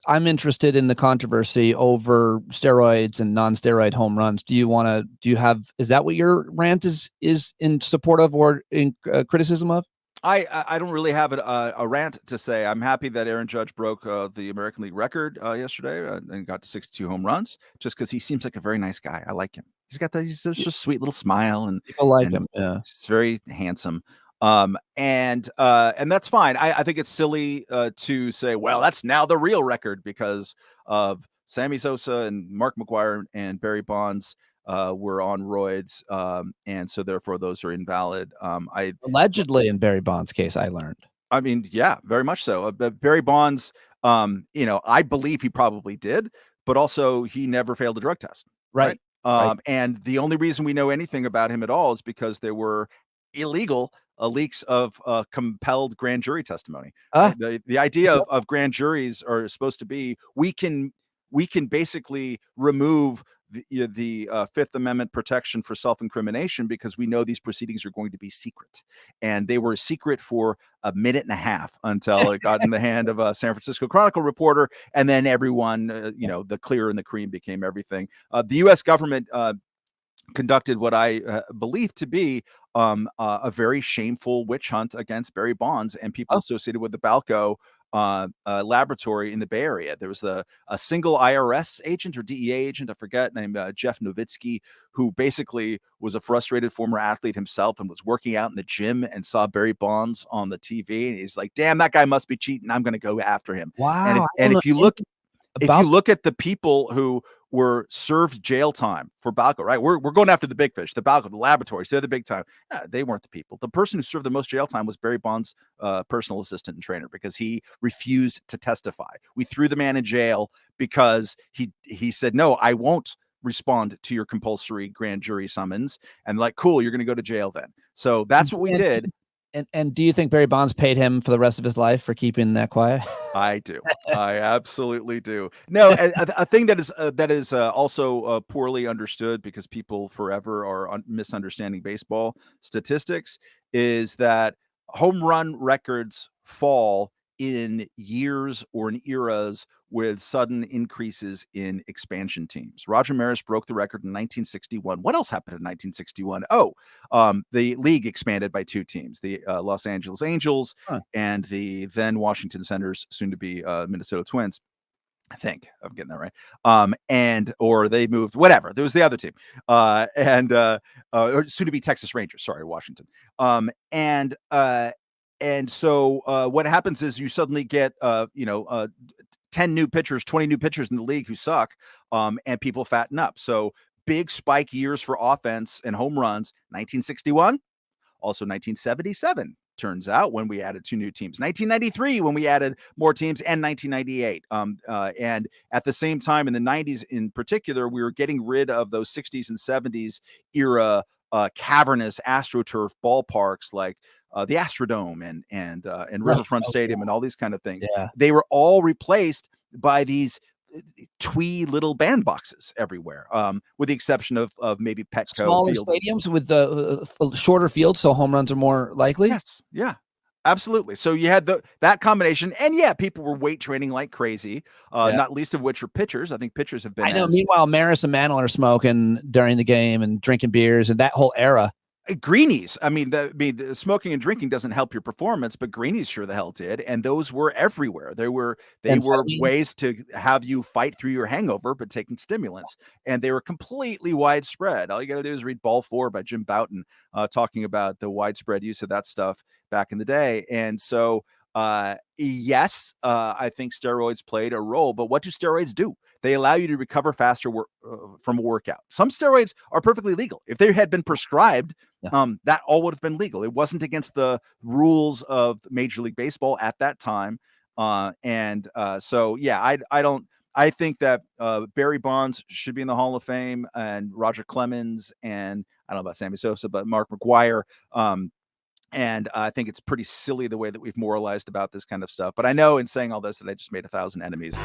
I'm interested in the controversy over steroids and non-steroid home runs. Do you have, is that what your rant is in support of or in criticism of? I don't really have a rant to say. I'm happy that Aaron Judge broke the American League record yesterday and got to 62 home runs. Just because he seems like a very nice guy. I like him. He's just a sweet little smile People like and him. Yeah. he's very handsome. And that's fine. I think it's silly to say, well, that's now the real record because of Sammy Sosa and Mark McGwire and Barry Bonds were on roids, and so therefore those are invalid. Allegedly, in Barry Bonds' case, I learned. I mean, yeah, very much so. But Barry Bonds, I believe he probably did, but also he never failed a drug test, right? Right. Right. And the only reason we know anything about him at all is because there were illegal leaks of compelled grand jury testimony. Ah, Right? The idea of grand juries are supposed to be we can basically remove the Fifth Amendment protection for self-incrimination because we know these proceedings are going to be secret, and they were secret for a minute and a half until it got in the hand of a San Francisco Chronicle reporter, and then everyone, the clear and the cream became everything. The U.S. government conducted what I believe to be a very shameful witch hunt against Barry Bonds and people associated with the Balco laboratory in the Bay Area. There was a single IRS agent or DEA agent, I forget, named Jeff Nowitzki, who basically was a frustrated former athlete himself and was working out in the gym and saw Barry Bonds on the TV. And he's like, damn, that guy must be cheating. I'm going to go after him. wow. And if you About look at the people who were served jail time for Balco, right? We're going after the big fish, the Balco, the laboratories. They're the big time. They weren't the people. The person who served the most jail time was Barry Bonds' personal assistant and trainer because he refused to testify. We threw the man in jail because he said, no, I won't respond to your compulsory grand jury summons. And like, cool, you're going to go to jail then. So that's what we did. And do you think Barry Bonds paid him for the rest of his life for keeping that quiet? I do. I absolutely do. No, a thing that is also poorly understood because people forever are misunderstanding baseball statistics is that home run records fall in years or in eras with sudden increases in expansion teams. Roger Maris broke the record in 1961. What else happened in 1961? Oh, the league expanded by 2 teams, the Los Angeles Angels and the then Washington Senators, soon to be Minnesota Twins. I think I'm getting that right. Or they moved, whatever. There was the other team, or soon to be Texas Rangers. Sorry, Washington. And so what happens is you suddenly get 10 new pitchers, 20 new pitchers in the league who suck, and people fatten up. So big spike years for offense and home runs, 1961, also 1977. Turns out when we added 2 new teams, 1993 when we added more teams, and 1998. And at the same time in the 90s in particular, we were getting rid of those 60s and 70s era cavernous AstroTurf ballparks like the Astrodome and Riverfront Stadium and all these kind of things. Yeah. They were all replaced by these twee little bandboxes everywhere, with the exception of maybe Petco smaller Field. stadiums with the shorter fields, so home runs are more likely. Yes, yeah, absolutely. So you had that combination, and yeah, people were weight training like crazy. Not least of which are pitchers. I think pitchers have been. I know. Meanwhile, Maris and Mantle are smoking during the game and drinking beers, and that whole era. Greenies. I mean, the smoking and drinking doesn't help your performance, but greenies sure the hell did, and those were everywhere. They were ways to have you fight through your hangover, but taking stimulants, and they were completely widespread. All you got to do is read Ball 4 by Jim Bouton, talking about the widespread use of that stuff back in the day. And so, yes, I think steroids played a role, but what do steroids do? They allow you to recover faster from a workout. Some steroids are perfectly legal. If they had been prescribed, that all would have been legal. It wasn't against the rules of Major League Baseball at that time. So, yeah, I think that Barry Bonds should be in the Hall of Fame, and Roger Clemens, and I don't know about Sammy Sosa, but Mark McGwire. And I think it's pretty silly the way that we've moralized about this kind of stuff. But I know in saying all this that I just made 1,000 enemies.